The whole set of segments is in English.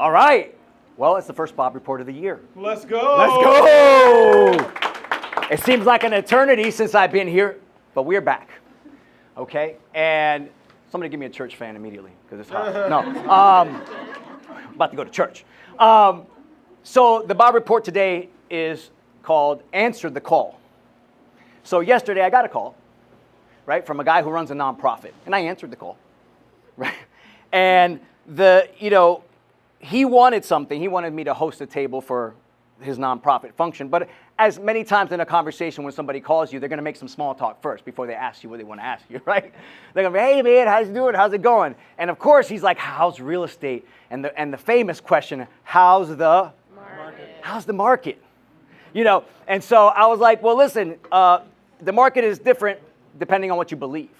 All right. Well, it's the first Bobb Report of the year. Let's go. Let's go. It seems like an eternity since I've been here, but we're back. Okay? And somebody give me a church fan immediately because it's hot. No. About to go to church. So the Bobb Report today is called Answer the Call. So yesterday I got a call, right, from a guy who runs a nonprofit, and I answered the call, right? And he wanted something. He wanted me to host a table for his nonprofit function. But as many times in a conversation when somebody calls you, they're going to make some small talk first before they ask you what they want to ask you, right? They're going to be, hey, man, how's it doing? How's it going? And, of course, he's like, how's real estate? And the famous question, how's the market? How's the market? And so I was like, well, listen, the market is different depending on what you believe,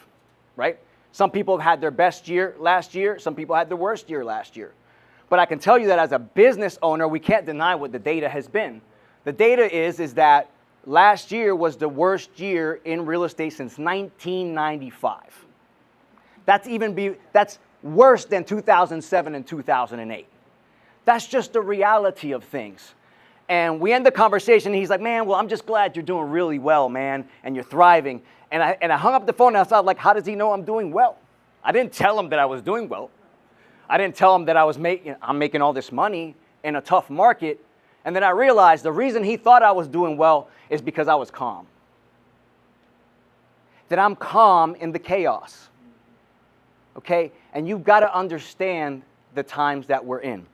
right? Some people have had their best year last year. Some people had their worst year last year. But I can tell you that as a business owner, we can't deny what the data has been. The data is that last year was the worst year in real estate since 1995. That's worse than 2007 and 2008. That's just the reality of things. And we end the conversation, and he's like, man, well, I'm just glad you're doing really well, man, and you're thriving. And I hung up the phone, and I was like, how does he know I'm doing well? I didn't tell him that I was doing well. I didn't tell him that I'm making all this money in a tough market. And then I realized the reason he thought I was doing well is because I was calm. That I'm calm in the chaos. Okay? And you've got to understand the times that we're in.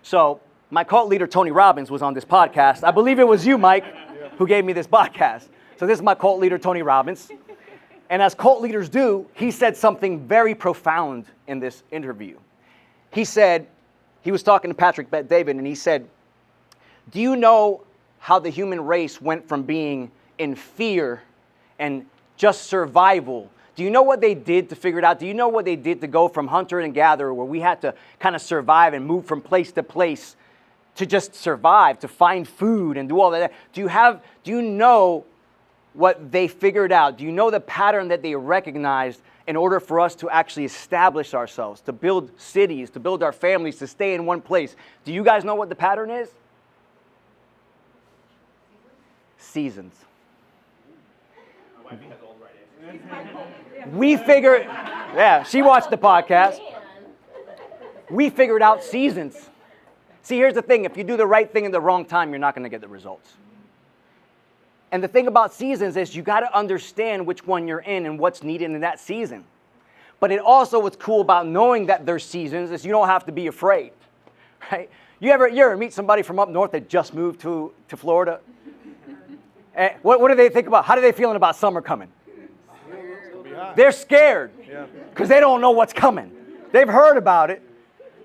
So my cult leader, Tony Robbins, was on this podcast. I believe it was you, Mike, who gave me this podcast. So this is my cult leader, Tony Robbins. And as cult leaders do, he said something very profound in this interview. He said, he was talking to Patrick Bet-David, and he said, do you know how the human race went from being in fear and just survival? Do you know what they did to figure it out? Do you know what they did to go from hunter and gatherer, where we had to kind of survive and move from place to place to just survive, to find food and do all that? Do you know what they figured out? Do you know the pattern that they recognized in order for us to actually establish ourselves, to build cities, to build our families, to stay in one place? Do you guys know what the pattern is? Seasons. We figured, yeah, she watched the podcast. We figured out seasons. See, here's the thing. If you do the right thing in the wrong time, you're not going to get the results. And the thing about seasons is you got to understand which one you're in and what's needed in that season. But it also, what's cool about knowing that there's seasons is you don't have to be afraid, right? You ever meet somebody from up north that just moved to Florida? And what do they think about? How are they feeling about summer coming? They're scared because they don't know what's coming. They've heard about it.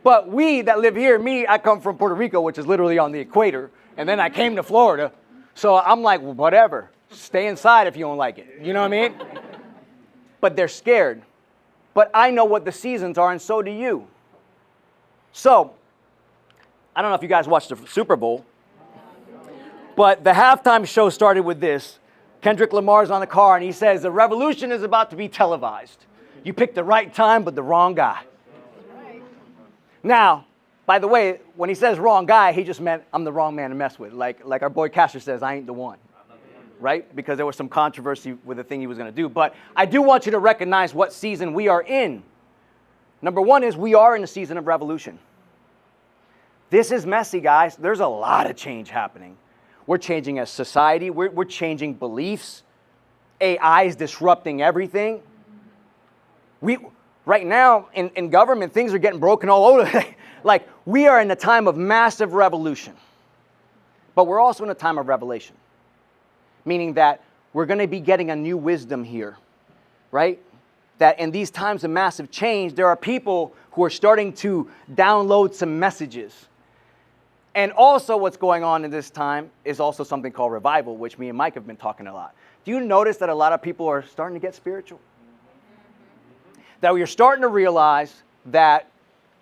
But we that live here, I come from Puerto Rico, which is literally on the equator, and then I came to Florida. So I'm like, well, whatever. Stay inside if you don't like it. You know what I mean? But they're scared. But I know what the seasons are, and so do you. So, I don't know if you guys watched the Super Bowl, but the halftime show started with this. Kendrick Lamar's on the car, and he says, the revolution is about to be televised. You picked the right time, but the wrong guy. Now, by the way, when he says wrong guy, he just meant I'm the wrong man to mess with. Like our boy Casher says, I ain't the one. Right? Because there was some controversy with the thing he was going to do. But I do want you to recognize what season we are in. Number one is we are in a season of revolution. This is messy, guys. There's a lot of change happening. We're changing as society. We're changing beliefs. AI is disrupting everything. Right now, in government, things are getting broken all over. Like, we are in a time of massive revolution. But we're also in a time of revelation. Meaning that we're going to be getting a new wisdom here, right? That in these times of massive change, there are people who are starting to download some messages. And also what's going on in this time is also something called revival, which me and Mike have been talking a lot. Do you notice that a lot of people are starting to get spiritual? That you're starting to realize that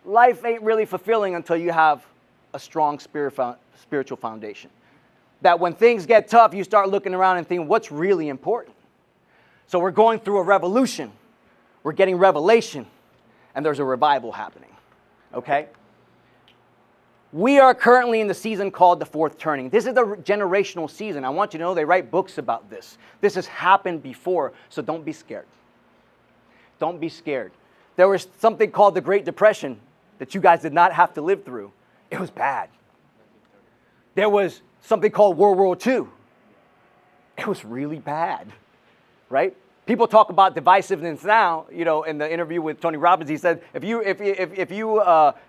life ain't really fulfilling until you have a strong spiritual foundation. That when things get tough, you start looking around and thinking, what's really important? So we're going through a revolution. We're getting revelation. And there's a revival happening. Okay? We are currently in the season called the fourth turning. This is the generational season. I want you to know they write books about this. This has happened before, so don't be scared. Don't be scared. There was something called the Great Depression that you guys did not have to live through. It was bad. There was something called World War II. It was really bad, right? People talk about divisiveness now. You know, in the interview with Tony Robbins, he said, if you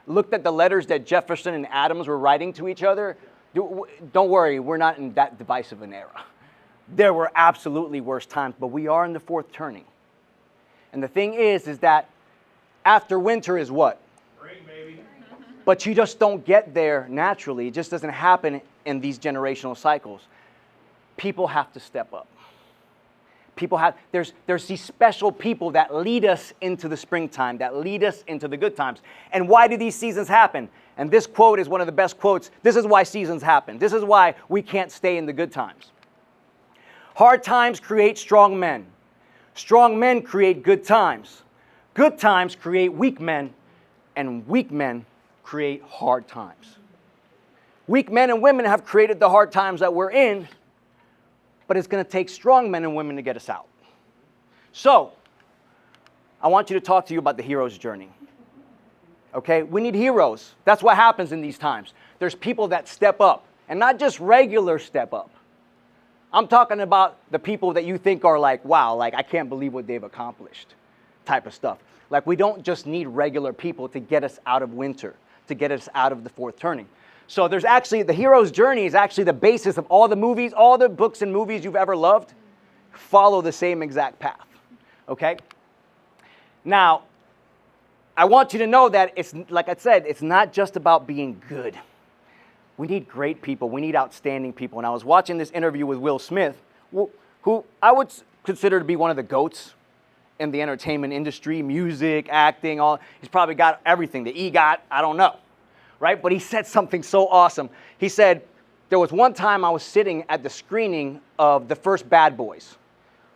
looked at the letters that Jefferson and Adams were writing to each other, don't worry, we're not in that divisive an era. There were absolutely worse times, but we are in the fourth turning. And the thing is that after winter is what? Spring, baby. But you just don't get there naturally. It just doesn't happen in these generational cycles. People have to step up. There's these special people that lead us into the springtime, that lead us into the good times. And why do these seasons happen? And this quote is one of the best quotes. This is why seasons happen. This is why we can't stay in the good times. Hard times create strong men. Strong men create good times. Good times create weak men. And weak men create hard times. Weak men and women have created the hard times that we're in, but it's going to take strong men and women to get us out. So, I want you to talk to you about the hero's journey. Okay? We need heroes. That's what happens in these times. There's people that step up, and not just regular step up. I'm talking about the people that you think are like, wow, like I can't believe what they've accomplished type of stuff. Like we don't just need regular people to get us out of winter, to get us out of the fourth turning. So there's actually, the hero's journey is actually the basis of all the movies, all the books and movies you've ever loved, follow the same exact path, okay? Now, I want you to know that it's, like I said, it's not just about being good. We need great people. We need outstanding people. And I was watching this interview with Will Smith, who I would consider to be one of the GOATs in the entertainment industry, music, acting, all. He's probably got everything, the EGOT, I don't know. Right? But he said something so awesome. He said, there was one time I was sitting at the screening of the first Bad Boys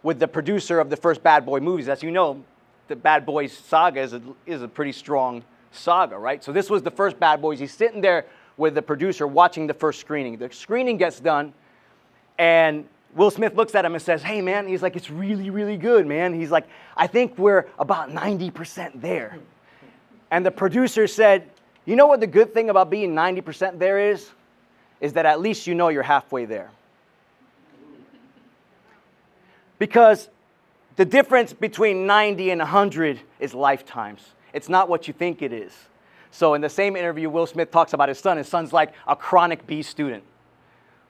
with the producer of the first Bad Boy movies. As you know, the Bad Boys saga is a pretty strong saga, right? So this was the first Bad Boys. He's sitting there with the producer watching the first screening. The screening gets done, and Will Smith looks at him and says, hey, man, he's like, it's really, really good, man. He's like, I think we're about 90% there. And the producer said, you know what the good thing about being 90% there is? Is that at least you know you're halfway there. Because the difference between 90 and 100 is lifetimes. It's not what you think it is. So in the same interview, Will Smith talks about his son. His son's like a chronic B student.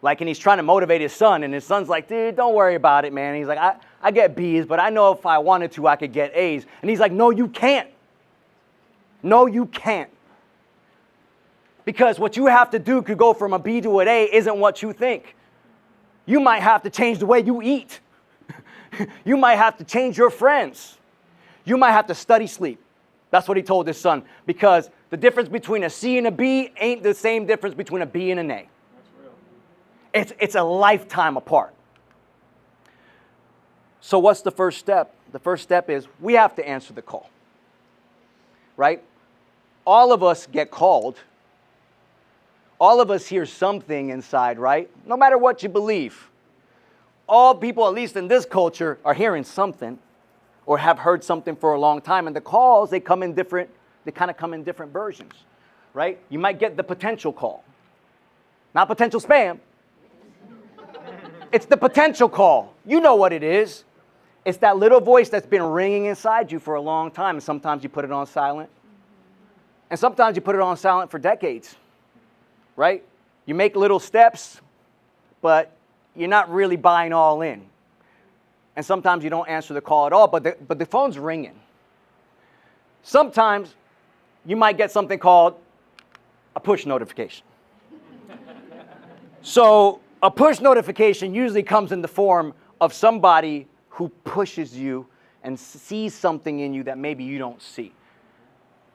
Like, and he's trying to motivate his son, and his son's like, dude, don't worry about it, man. He's like, I get B's, but I know if I wanted to, I could get A's. And he's like, no, you can't. No, you can't. Because what you have to do to go from a B to an A isn't what you think. You might have to change the way you eat. You might have to change your friends. You might have to study sleep. That's what he told his son. Because the difference between a C and a B ain't the same difference between a B and an A. That's real. It's a lifetime apart. So what's the first step? The first step is we have to answer the call. Right? All of us get called. All of us hear something inside, right? No matter what you believe. All people, at least in this culture, are hearing something or have heard something for a long time. And the calls, they kind of come in different versions, right? You might get the potential call. Not potential spam. It's the potential call. You know what it is. It's that little voice that's been ringing inside you for a long time. And sometimes you put it on silent. And sometimes you put it on silent for decades. Right? You make little steps, but you're not really buying all in. And sometimes you don't answer the call at all, but the phone's ringing. Sometimes you might get something called a push notification. So a push notification usually comes in the form of somebody who pushes you and sees something in you that maybe you don't see.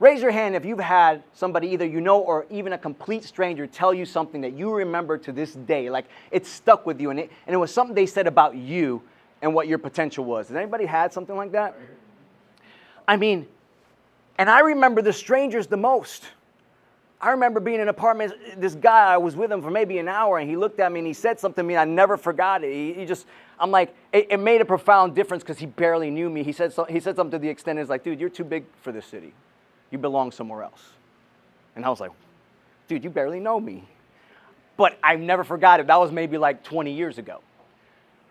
Raise your hand if you've had somebody either you know or even a complete stranger tell you something that you remember to this day. Like it's stuck with you and it was something they said about you and what your potential was. Has anybody had something like that? I mean, and I remember the strangers the most. I remember being in an apartment, this guy, I was with him for maybe an hour, and he looked at me and he said something to me, and I never forgot it. I'm like, it made a profound difference because he barely knew me. He said something to the extent, it's like, dude, you're too big for this city. You belong somewhere else. And I was like, dude, you barely know me. But I never forgot it. That was maybe like 20 years ago.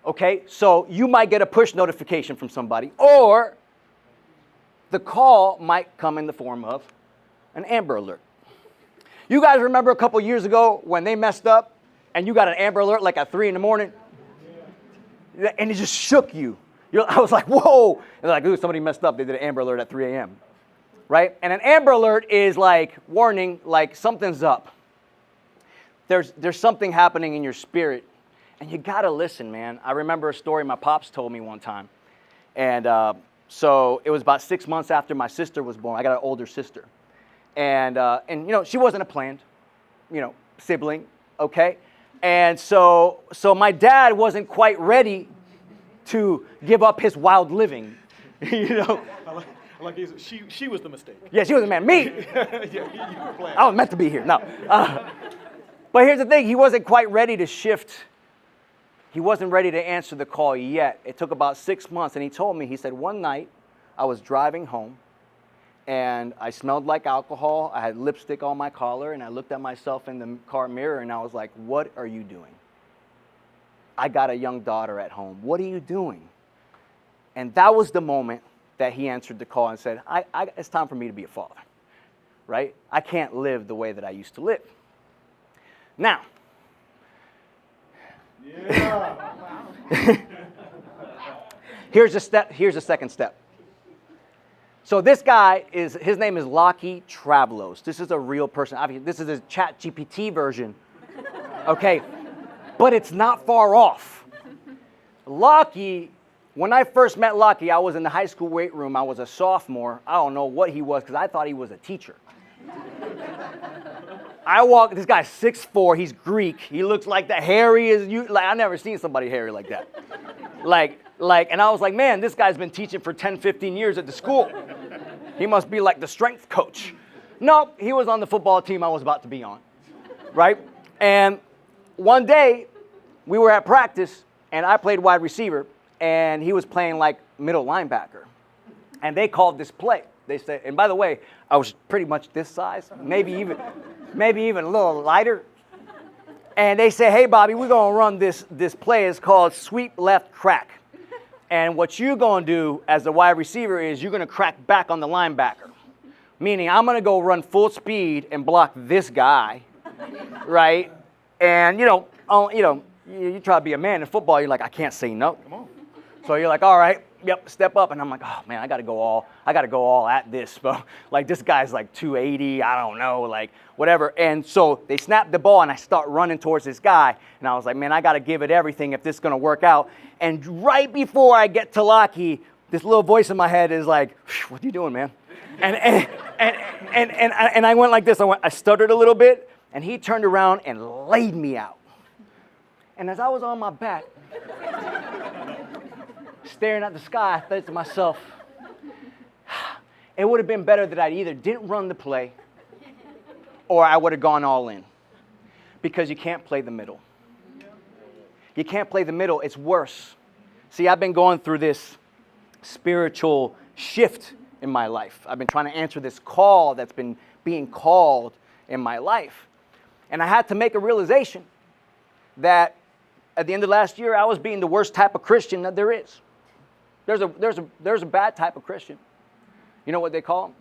Okay, so you might get a push notification from somebody, or the call might come in the form of an Amber Alert. You guys remember a couple years ago when they messed up and you got an Amber Alert like at 3 in the morning? And it just shook you. I was like, whoa. And they're like, ooh, somebody messed up. They did an Amber Alert at 3 a.m. Right? And an Amber Alert is like warning, like something's up. There's something happening in your spirit. And you got to listen, man. I remember a story my pops told me one time. And so it was about 6 months after my sister was born. I got an older sister. And you know, she wasn't a planned, you know, sibling, okay? And so my dad wasn't quite ready to give up his wild living, you know? She was the mistake. Yeah, she was the man. Me! Yeah, you were planned. I was meant to be here. No. But here's the thing. He wasn't quite ready to shift. He wasn't ready to answer the call yet. It took about 6 months. And he told me, he said, one night I was driving home. And I smelled like alcohol. I had lipstick on my collar, and I looked at myself in the car mirror, and I was like, what are you doing? I got a young daughter at home. What are you doing? And that was the moment that he answered the call and said, it's time for me to be a father, right? I can't live the way that I used to live. Now, here's a second step. So this guy, his name is Lockie Travelos. This is a real person. Obviously, this is a ChatGPT version, okay? But it's not far off. Lockie, when I first met Lockie, I was in the high school weight room. I was a sophomore. I don't know what he was because I thought he was a teacher. This guy's 6'4", he's Greek. He looks like the hairiest, I've never seen somebody hairy like that. And I was like, man, this guy's been teaching for 10, 15 years at the school. He must be like the strength coach. No, he was on the football team I was about to be on, right? And one day, we were at practice, and I played wide receiver, and he was playing like middle linebacker. And they called this play. They said, and by the way, I was pretty much this size, maybe even a little lighter. And they say, hey, Bobby, we're going to run this play. It's called sweep left crack. And what you're going to do as a wide receiver is you're going to crack back on the linebacker. Meaning I'm going to go run full speed and block this guy, right? And, you try to be a man in football. You're like, I can't say no. Come on. So you're like, all right, yep, step up. And I'm like, oh, man, I got to go all at this. But like this guy's like 280, I don't know, like whatever. And so they snap the ball, and I start running towards this guy. And I was like, man, I got to give it everything if this is going to work out. And right before I get to Lockie, this little voice in my head is like, what are you doing, man? And I went like this. I stuttered a little bit, and he turned around and laid me out. And as I was on my back, staring at the sky, I thought to myself, it would have been better that I either didn't run the play or I would have gone all in. Because you can't play the middle. You can't play the middle. It's worse. See, I've been going through this spiritual shift in my life. I've been trying to answer this call that's been being called in my life. And I had to make a realization that at the end of last year, I was being the worst type of Christian that there is. There's a bad type of Christian. You know what they call them?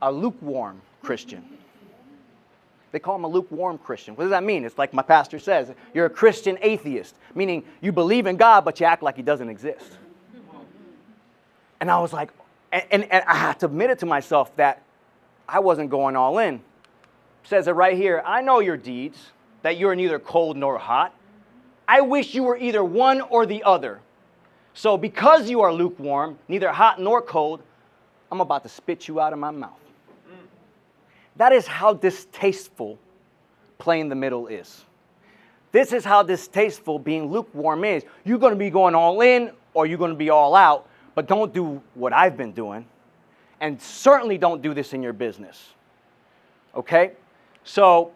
A lukewarm Christian. They call them a lukewarm Christian. What does that mean? It's like my pastor says, you're a Christian atheist, meaning you believe in God, but you act like he doesn't exist. And I was like, and I had to admit it to myself that I wasn't going all in. It says it right here, I know your deeds, that you're neither cold nor hot. I wish you were either one or the other. So because you are lukewarm, neither hot nor cold, I'm about to spit you out of my mouth. That is how distasteful playing the middle is. This is how distasteful being lukewarm is. You're going to be going all in or you're going to be all out, but don't do what I've been doing. And certainly don't do this in your business. Okay? So,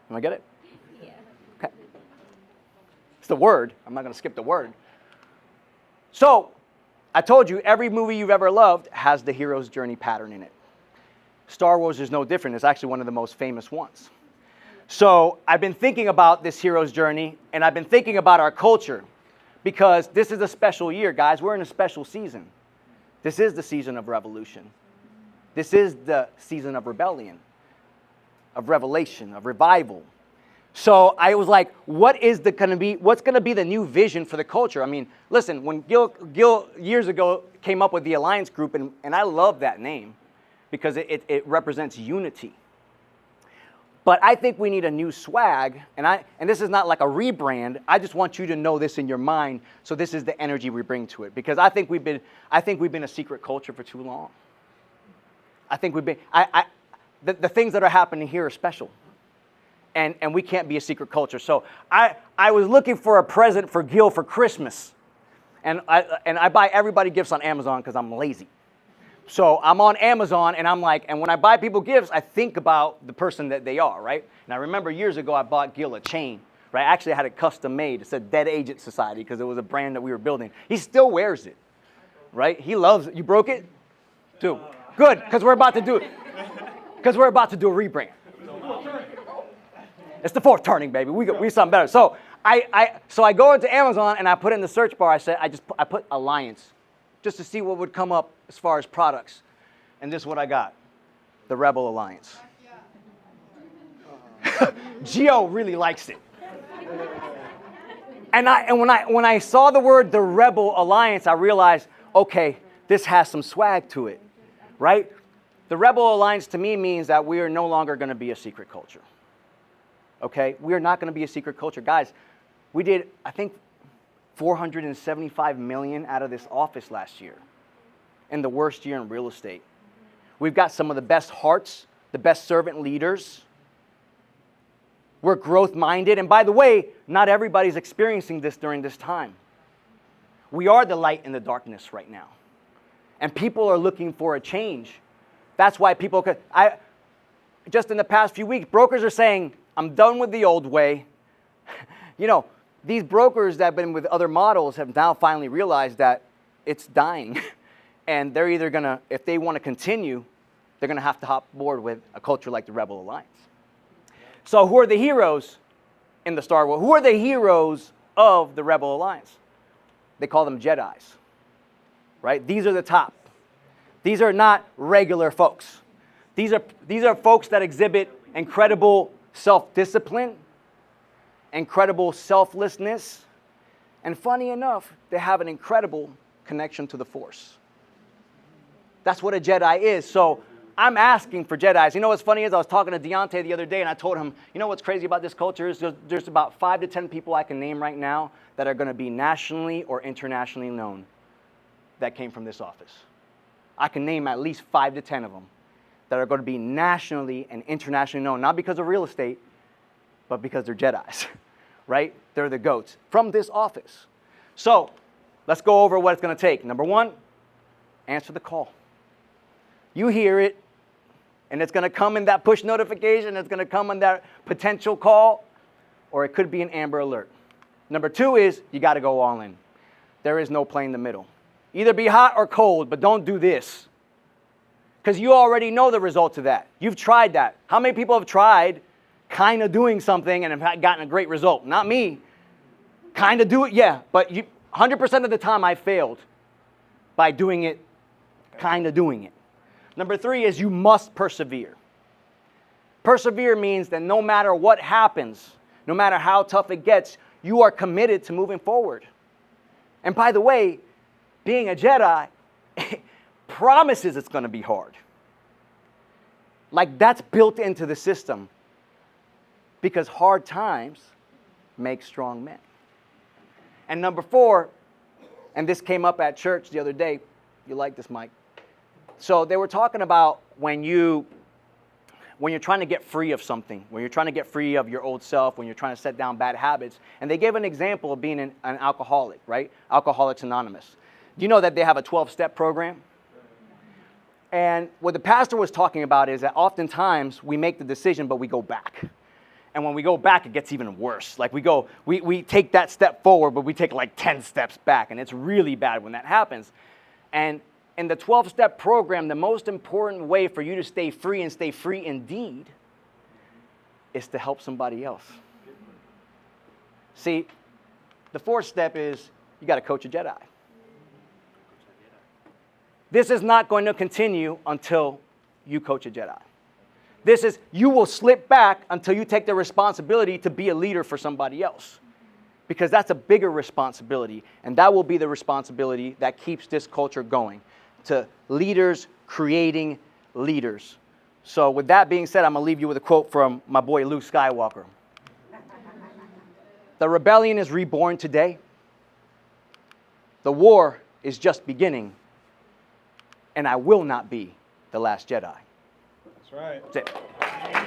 am I get it? Yeah. Okay. It's the word. I'm not going to skip the word. So, I told you every movie you've ever loved has the hero's journey pattern in it. Star Wars is no different. It's actually one of the most famous ones. So, I've been thinking about this hero's journey, and I've been thinking about our culture, because this is a special year, guys. We're in a special season. This is the season of revolution. This is the season of rebellion, of revelation, of revival. So I was like, what's going to be the new vision for the culture? I mean, listen, when Gil years ago came up with the Alliance Group, and I love that name because it represents unity. But I think we need a new swag, and this is not like a rebrand. I just want you to know this in your mind, so this is the energy we bring to it. Because I think we've been a secret culture for too long. I think we've been, the things that are happening here are special. And we can't be a secret culture. So I was looking for a present for Gil for Christmas. And I buy everybody gifts on Amazon because I'm lazy. So I'm on Amazon, and I'm like, and when I buy people gifts, I think about the person that they are, right? And I remember years ago, I bought Gil a chain, right? Actually, I had it custom made. It said Dead Agent Society because it was a brand that we were building. He still wears it, right? He loves it. You broke it? Dude, good, because we're about to do it. Because we're about to do a rebrand. It's the fourth turning, baby. We something better. So I go into Amazon, and I put in the search bar, I put Alliance, just to see what would come up as far as products. And this is what I got. The Rebel Alliance. Gio really likes it. And when I saw the word the Rebel Alliance, I realized, okay, this has some swag to it, right? The Rebel Alliance to me means that we are no longer going to be a secret culture. Okay? We are not going to be a secret culture. Guys, we did, I think, $475 million out of this office last year, in the worst year in real estate. We've got some of the best hearts, the best servant leaders. We're growth-minded. And by the way, not everybody's experiencing this during this time. We are the light in the darkness right now. And people are looking for a change. That's why just in the past few weeks, brokers are saying, I'm done with the old way. You know, these brokers that have been with other models have now finally realized that it's dying. And they're either going to, if they want to continue, they're going to have to hop aboard with a culture like the Rebel Alliance. So who are the heroes in the Star Wars? Who are the heroes of the Rebel Alliance? They call them Jedis, right? These are the top. These are not regular folks. These are folks that exhibit incredible self-discipline, incredible selflessness, and funny enough, they have an incredible connection to the Force. That's what a Jedi is. So I'm asking for Jedis. You know what's funny is I was talking to Deontay the other day, and I told him, you know what's crazy about this culture is there's about 5 to 10 people I can name right now that are going to be nationally or internationally known that came from this office. I can name at least 5 to 10 of them that are going to be nationally and internationally known, not because of real estate, but because they're Jedis, right? They're the GOATs from this office. So let's go over what it's going to take. Number 1, answer the call. You hear it, and it's going to come in that push notification. It's going to come in that potential call, or it could be an Amber Alert. Number 2 is you got to go all in. There is no play in the middle. Either be hot or cold, but don't do this, because you already know the results of that. You've tried that. How many people have tried kind of doing something and have gotten a great result? Not me. Kind of do it, yeah, but 100% of the time I failed by doing it, kind of doing it. Number 3 is you must persevere. Persevere means that no matter what happens, no matter how tough it gets, you are committed to moving forward. And by the way, being a Jedi promises it's going to be hard. Like, that's built into the system, because hard times make strong men. And number 4, and this came up at church the other day. You like this, Mike? So they were talking about when you're trying to get free of something, when you're trying to get free of your old self, when you're trying to set down bad habits. And they gave an example of being an alcoholic, right? Alcoholics Anonymous. Do you know that they have a 12-step program? And what the pastor was talking about is that oftentimes we make the decision, but we go back. And when we go back, it gets even worse. Like we take that step forward, but we take like 10 steps back. And it's really bad when that happens. And in the 12-step program, the most important way for you to stay free and stay free indeed is to help somebody else. See, the 4th step is you got to coach a Jedi. This is not going to continue until you coach a Jedi. This is, you will slip back until you take the responsibility to be a leader for somebody else. Because that's a bigger responsibility, and that will be the responsibility that keeps this culture going, to leaders creating leaders. So with that being said, I'm going to leave you with a quote from my boy Luke Skywalker. The rebellion is reborn today. The war is just beginning, and I will not be the last Jedi. That's right. That's it.